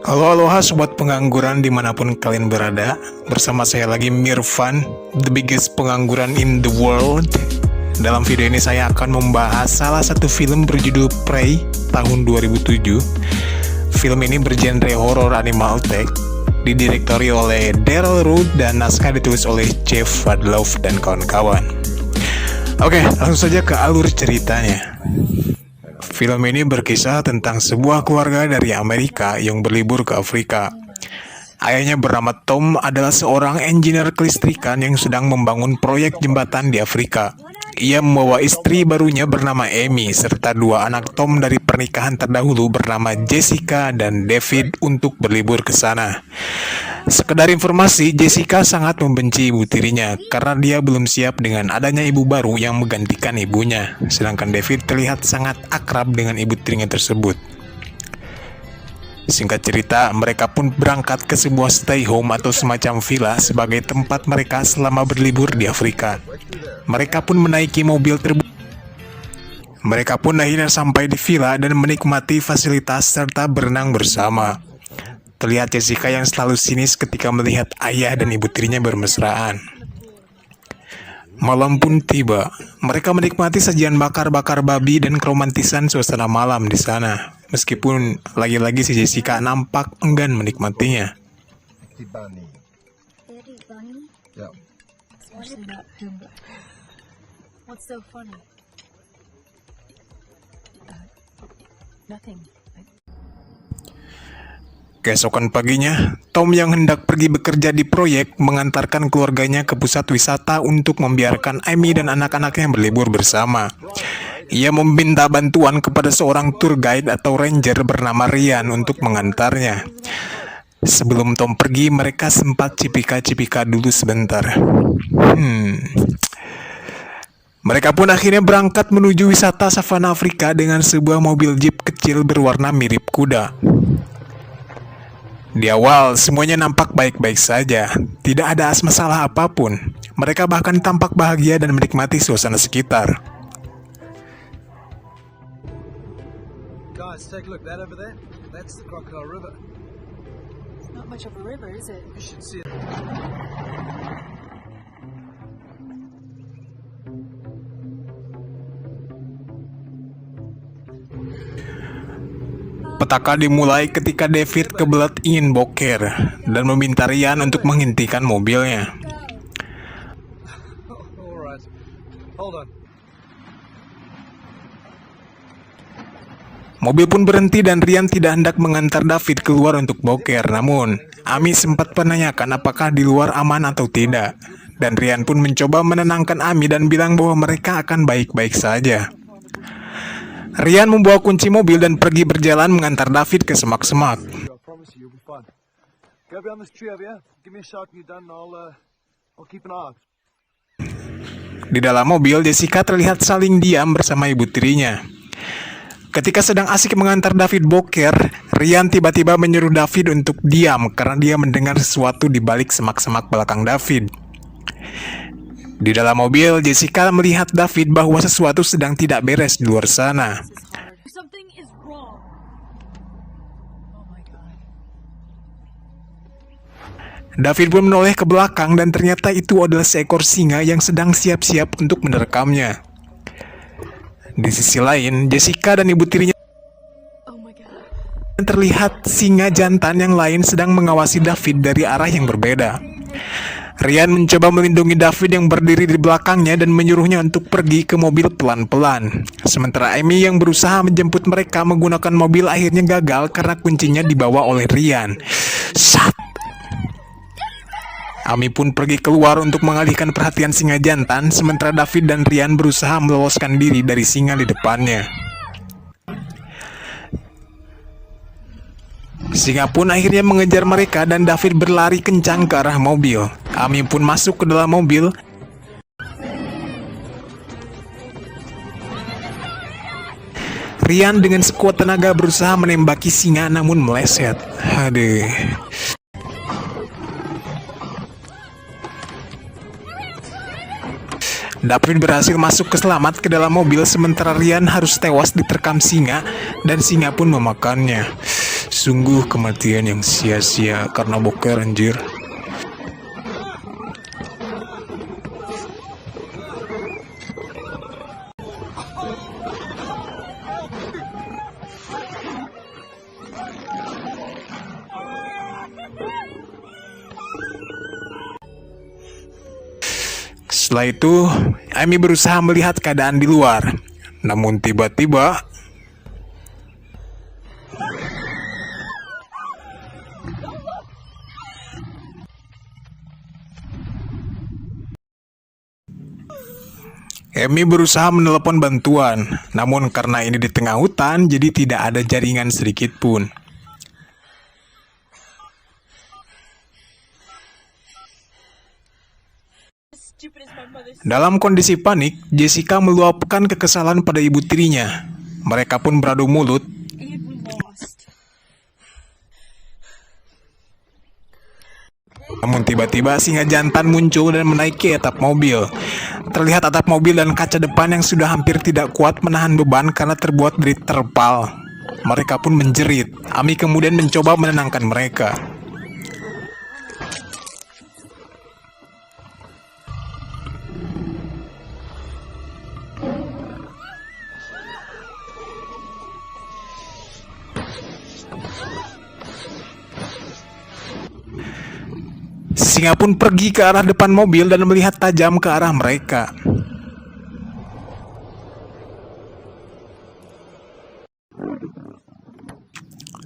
Halo aloha sobat pengangguran dimanapun kalian berada. Bersama saya lagi Mirfan, the biggest pengangguran in the world. Dalam video ini saya akan membahas salah satu film berjudul Prey tahun 2007. Film ini bergenre horor animal tech, didirektori oleh Daryl Rudd dan naskah ditulis oleh Jeff Wadlow dan kawan-kawan. Oke, langsung saja ke alur ceritanya. Film ini berkisah tentang sebuah keluarga dari Amerika yang berlibur ke Afrika. Ayahnya bernama Tom adalah seorang engineer kelistrikan yang sedang membangun proyek jembatan di Afrika. Ia membawa istri barunya bernama Amy serta dua anak Tom dari pernikahan terdahulu bernama Jessica dan David untuk berlibur ke sana. Sekedar informasi, Jessica sangat membenci ibu tirinya karena dia belum siap dengan adanya ibu baru yang menggantikan ibunya. Sedangkan David terlihat sangat akrab dengan ibu tirinya tersebut. Singkat cerita, mereka pun berangkat ke sebuah stay home atau semacam villa sebagai tempat mereka selama berlibur di Afrika. Mereka pun menaiki mobil terbuka. Mereka pun akhirnya sampai di villa dan menikmati fasilitas serta berenang bersama. Terlihat Jessica yang selalu sinis ketika melihat ayah dan ibu tirinya bermesraan. Malam pun tiba. Mereka menikmati sajian bakar-bakar babi dan keromantisan suasana malam di sana. Meskipun lagi-lagi si Jessica nampak enggan menikmatinya. What's so funny? Nothing. Keesokan paginya, Tom yang hendak pergi bekerja di proyek mengantarkan keluarganya ke pusat wisata untuk membiarkan Amy dan anak-anaknya berlibur bersama. Ia meminta bantuan kepada seorang tour guide atau ranger bernama Ryan untuk mengantarnya. Sebelum Tom pergi, mereka sempat cipika-cipika dulu sebentar. Mereka pun akhirnya berangkat menuju wisata savana Afrika dengan sebuah mobil jeep kecil berwarna mirip kuda. Di awal, semuanya nampak baik-baik saja. Tidak ada masalah apapun. Mereka bahkan tampak bahagia dan menikmati suasana sekitar. Guys, take a look. That over there? That's the Crocodile River. It's not much of a river, is it? You should see it. Petaka dimulai ketika David kebelet ingin boker dan meminta Ryan untuk menghentikan mobilnya. Alright. Hold on. Mobil pun berhenti dan Ryan tidak hendak mengantar David keluar untuk boker. Namun, Amy sempat menanyakan apakah di luar aman atau tidak. Dan Ryan pun mencoba menenangkan Amy dan bilang bahwa mereka akan baik-baik saja. Ryan membawa kunci mobil dan pergi berjalan mengantar David ke semak-semak. I promise you, you'll be fine. Go behind this tree over here. Give me a shout when you're done, and I'll keep an eye out. Di dalam mobil, Jessica terlihat saling diam bersama ibu tirinya. Ketika sedang asik mengantar David boker, Ryan tiba-tiba menyuruh David untuk diam karena dia mendengar sesuatu di balik semak-semak belakang David. Di dalam mobil, Jessica melihat David bahwa sesuatu sedang tidak beres di luar sana. Something is wrong. Oh my god. David pun menoleh ke belakang dan ternyata itu adalah seekor singa yang sedang siap-siap untuk menerkamnya. Di sisi lain, Jessica dan ibu tirinya Oh my god. terlihat singa jantan yang lain sedang mengawasi David dari arah yang berbeda. Ryan mencoba melindungi David yang berdiri di belakangnya dan menyuruhnya untuk pergi ke mobil pelan-pelan. Sementara Amy yang berusaha menjemput mereka menggunakan mobil akhirnya gagal karena kuncinya dibawa oleh Ryan. Sat! Amy pun pergi keluar untuk mengalihkan perhatian singa jantan, sementara David dan Ryan berusaha meloloskan diri dari singa di depannya. Singa pun akhirnya mengejar mereka dan David berlari kencang ke arah mobil. Amy pun masuk ke dalam mobil. Ryan dengan sekuat tenaga berusaha menembaki singa namun meleset. Aduh. David berhasil masuk selamat ke dalam mobil sementara Ryan harus tewas diterkam singa dan singa pun memakannya. sungguh kematian yang sia-sia karena boker anjir. Setelah itu, Amy berusaha melihat keadaan di luar. Namun tiba-tiba, Amy berusaha menelepon bantuan. Namun karena ini di tengah hutan, jadi tidak ada jaringan sedikit pun. Stupid as my mother's. Dalam kondisi panik, Jessica meluapkan kekesalan pada ibu tirinya. Mereka pun beradu mulut. And we lost. Namun tiba-tiba singa jantan muncul dan menaiki atap mobil. Terlihat atap mobil dan kaca depan yang sudah hampir tidak kuat menahan beban karena terbuat dari terpal. Mereka pun menjerit. Amy kemudian mencoba menenangkan mereka. Singa pun pergi ke arah depan mobil dan melihat tajam ke arah mereka.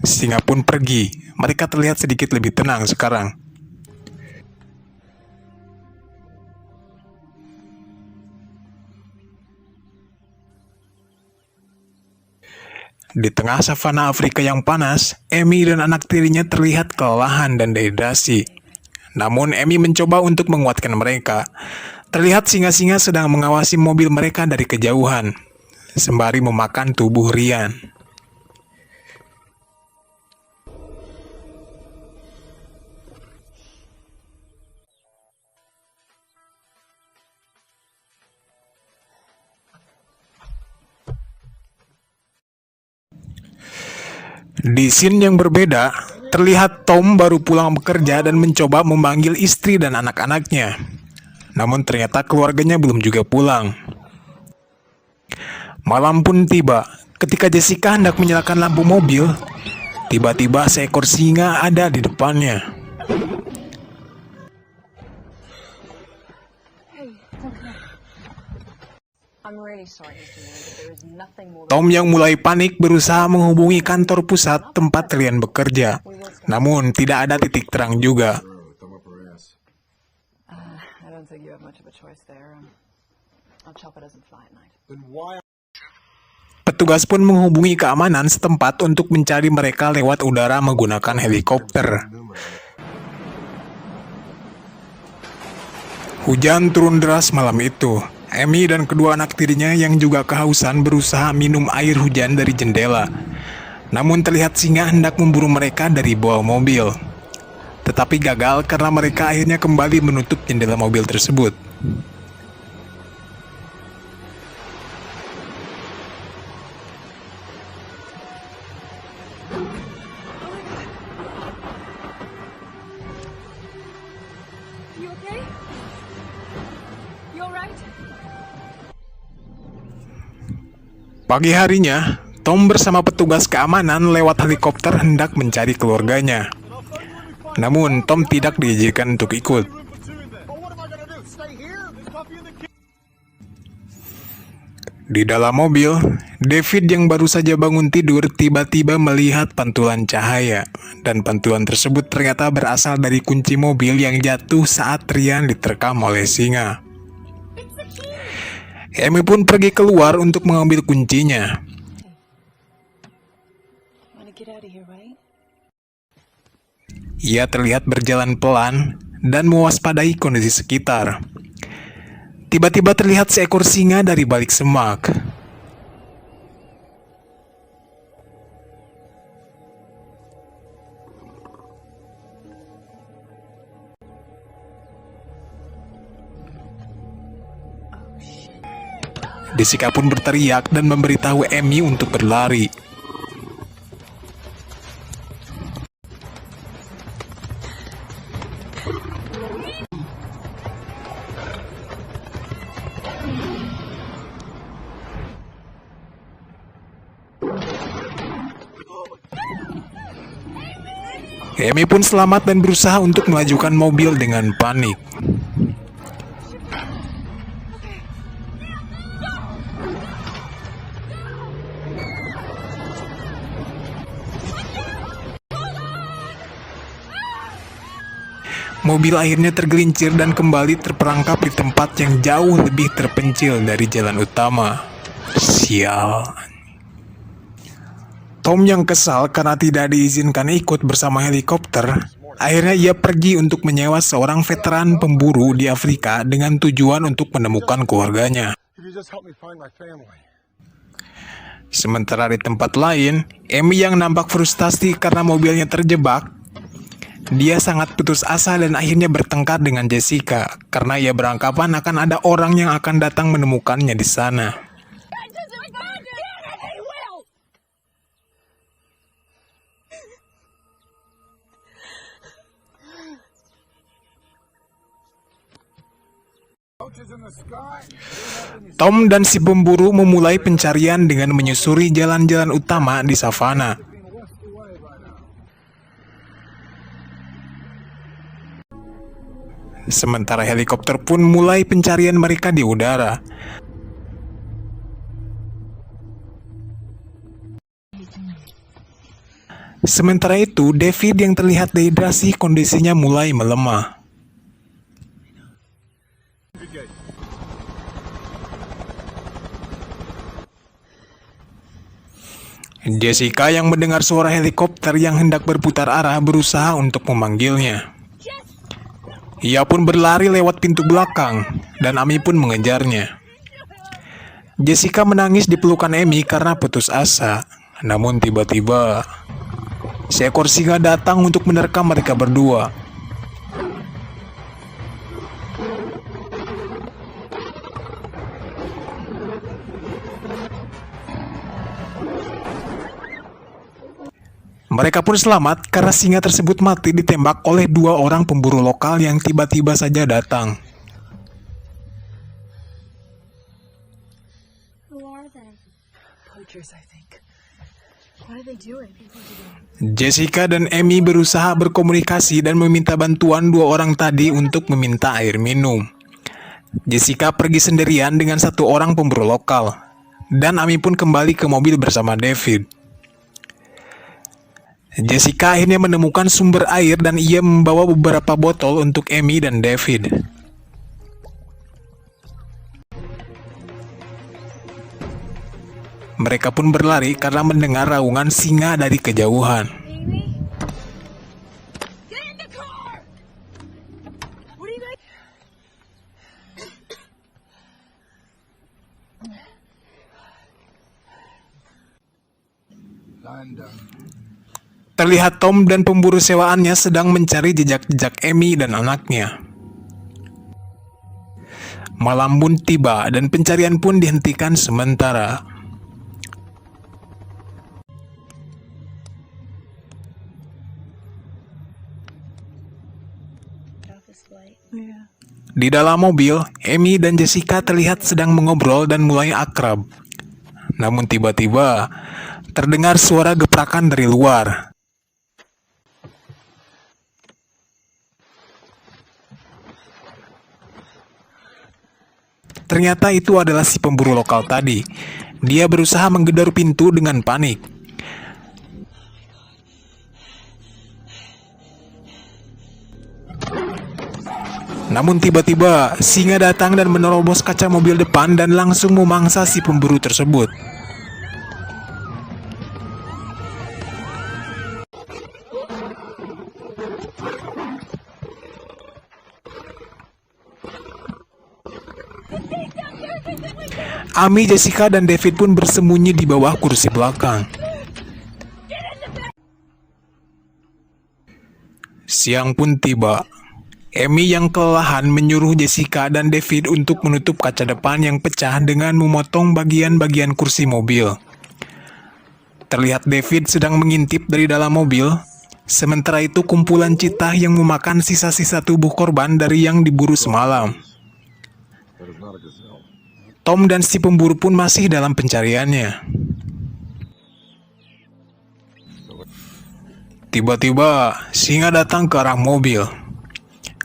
Singa pun pergi. Mereka terlihat sedikit lebih tenang sekarang. Di tengah savana Afrika yang panas, Amy dan anak tirinya terlihat kelelahan dan dehidrasi. Namun Amy mencoba untuk menguatkan mereka. Terlihat singa-singa sedang mengawasi mobil mereka dari kejauhan, sembari memakan tubuh Ryan. Di scene yang berbeda, terlihat Tom baru pulang bekerja dan mencoba memanggil istri dan anak-anaknya. Namun ternyata keluarganya belum juga pulang. Malam pun tiba. Ketika Jessica hendak menyalakan lampu mobil, tiba-tiba seekor singa ada di depannya. I'm really sorry, Mr. Man, but there is nothing more. Tom yang mulai panik berusaha menghubungi kantor pusat tempat Ryan bekerja. Namun tidak ada titik terang juga. I don't think you have much of a choice there. Our chopper doesn't fly at night. Petugas pun menghubungi keamanan setempat untuk mencari mereka lewat udara menggunakan helikopter. Hujan turun deras malam itu. Amy dan kedua anak tirinya yang juga kehausan berusaha minum air hujan dari jendela. Namun terlihat singa hendak memburu mereka dari bawah mobil. Tetapi gagal karena mereka akhirnya kembali menutup jendela mobil tersebut. You okay? You alright? Pagi harinya, Tom bersama petugas keamanan lewat helikopter hendak mencari keluarganya. Namun, Tom tidak diizinkan untuk ikut. Di dalam mobil, David yang baru saja bangun tidur tiba-tiba melihat pantulan cahaya. Dan pantulan tersebut ternyata berasal dari kunci mobil yang jatuh saat Ryan diterkam oleh singa. Amy pun pergi keluar untuk mengambil kuncinya. Wanna get out of here, right? Ia terlihat berjalan pelan dan mewaspadai kondisi sekitar. Tiba-tiba terlihat seekor singa dari balik semak. Jessica pun berteriak dan memberitahu Amy untuk berlari. Amy pun selamat dan berusaha untuk melajukan mobil dengan panik. Mobil akhirnya tergelincir dan kembali terperangkap di tempat yang jauh lebih terpencil dari jalan utama. Sial. Tom yang kesal karena tidak diizinkan ikut bersama helikopter, akhirnya ia pergi untuk menyewa seorang veteran pemburu di Afrika dengan tujuan untuk menemukan keluarganya. If you just help me find my family. Sementara di tempat lain, Amy yang nampak frustasi karena mobilnya terjebak, dia sangat putus asa dan akhirnya bertengkar dengan Jessica karena ia beranggapan akan ada orang yang akan datang menemukannya di sana. Tom dan si pemburu memulai pencarian dengan menyusuri jalan-jalan utama di savana. Sementara helikopter pun mulai pencarian mereka di udara. Sementara itu, David yang terlihat dehidrasi kondisinya mulai melemah. Jessica yang mendengar suara helikopter yang hendak berputar arah berusaha untuk memanggilnya. Ia pun berlari lewat pintu belakang, dan Amy pun mengejarnya. Jessica menangis di pelukan Amy karena putus asa. Namun tiba-tiba, seekor singa datang untuk menerkam mereka berdua. Mereka pun selamat karena singa tersebut mati ditembak oleh dua orang pemburu lokal yang tiba-tiba saja datang. Who are they? Poachers, I think. What are they doing? Jessica dan Amy berusaha berkomunikasi dan meminta bantuan dua orang tadi untuk meminta air minum. Jessica pergi sendirian dengan satu orang pemburu lokal, dan Amy pun kembali ke mobil bersama David. Jessica akhirnya menemukan sumber air dan ia membawa beberapa botol untuk Amy dan David. Mereka pun berlari karena mendengar raungan singa dari kejauhan. Amy? Get in the car! What are you guys... Terlihat Tom dan pemburu sewaannya sedang mencari jejak-jejak Amy dan anaknya. Malam pun tiba dan pencarian pun dihentikan sementara. Di dalam mobil, Amy dan Jessica terlihat sedang mengobrol dan mulai akrab. Namun tiba-tiba, terdengar suara geprakan dari luar. Ternyata itu adalah si pemburu lokal tadi. Dia berusaha menggedor pintu dengan panik. Namun tiba-tiba, singa datang dan menerobos kaca mobil depan dan langsung memangsa si pemburu tersebut. Amy, Jessica, dan David pun bersembunyi di bawah kursi belakang. Siang pun tiba. Amy yang kelelahan menyuruh Jessica dan David untuk menutup kaca depan yang pecah dengan memotong bagian-bagian kursi mobil. Terlihat David sedang mengintip dari dalam mobil. Sementara itu kumpulan citah yang memakan sisa-sisa tubuh korban dari yang diburu semalam. Tom dan si pemburu pun masih dalam pencariannya. Tiba-tiba, singa datang ke arah mobil.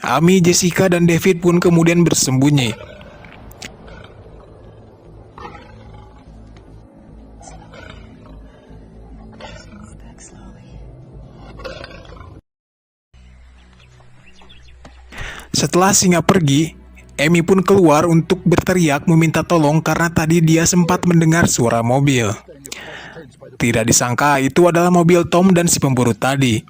Amy, Jessica, dan David pun kemudian bersembunyi. Setelah singa pergi, Amy pun keluar untuk berteriak meminta tolong karena tadi dia sempat mendengar suara mobil. Tidak disangka itu adalah mobil Tom dan si pemburu tadi.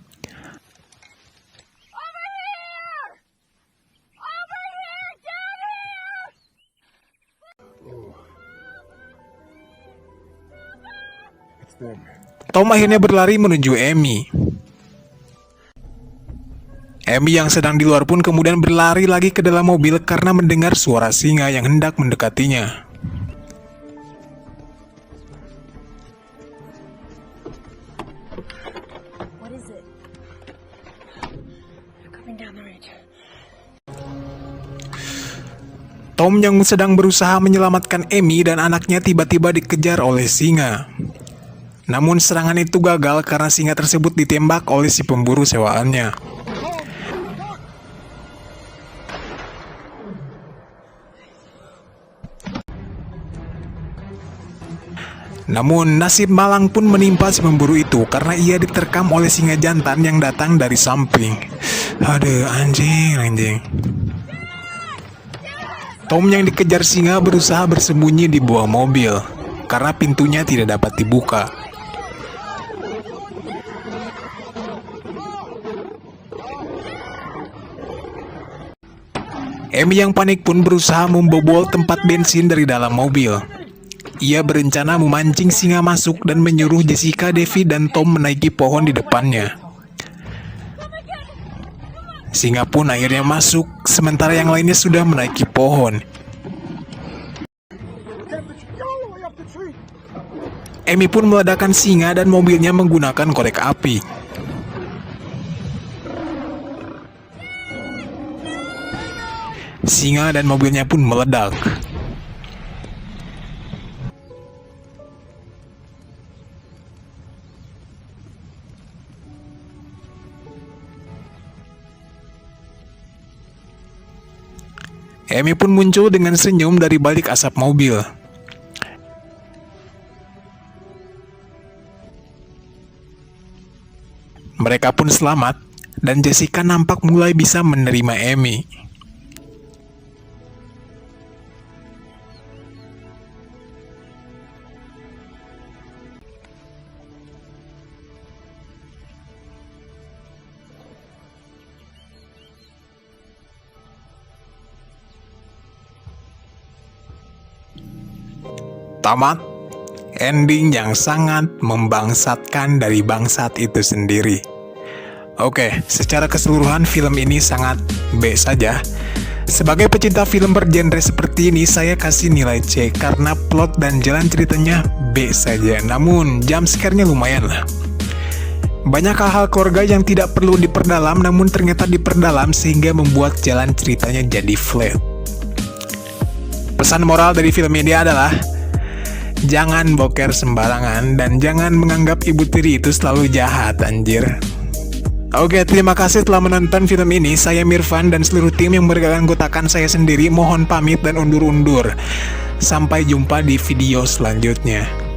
Tom akhirnya berlari menuju Amy. Amy yang sedang di luar pun kemudian berlari lagi ke dalam mobil karena mendengar suara singa yang hendak mendekatinya. What is it? They're coming down the ridge. Tom yang sedang berusaha menyelamatkan Amy dan anaknya tiba-tiba dikejar oleh singa. Namun serangan itu gagal karena singa tersebut ditembak oleh si pemburu sewaannya. Namun nasib malang pun menimpa si pemburu itu karena ia diterkam oleh singa jantan yang datang dari samping. Aduh, anjing. Tom yang dikejar singa berusaha bersembunyi di bawah mobil karena pintunya tidak dapat dibuka. Amy yang panik pun berusaha membobol tempat bensin dari dalam mobil. Ia berencana memancing singa masuk dan menyuruh Jessica, David, dan Tom menaiki pohon di depannya. Singa pun akhirnya masuk, sementara yang lainnya sudah menaiki pohon. Amy pun meledakkan singa dan mobilnya menggunakan korek api. Singa dan mobilnya pun meledak. Amy pun muncul dengan senyum dari balik asap mobil. Mereka pun selamat, dan Jessica nampak mulai bisa menerima Amy. Tamat, ending yang sangat membangsatkan dari bangsat itu sendiri. Oke, secara keseluruhan film ini sangat B saja. Sebagai pecinta film bergenre seperti ini, saya kasih nilai C karena plot dan jalan ceritanya B saja. Namun, jump scare-nya lumayan lah. Banyak hal-hal keluarga yang tidak perlu diperdalam, namun ternyata diperdalam sehingga membuat jalan ceritanya jadi flat. Pesan moral dari film ini adalah jangan boker sembarangan dan jangan menganggap ibu tiri itu selalu jahat, anjir. Oke, terima kasih telah menonton film ini. Saya Mirfan dan seluruh tim yang beranggotakan saya sendiri mohon pamit dan undur-undur. Sampai jumpa di video selanjutnya.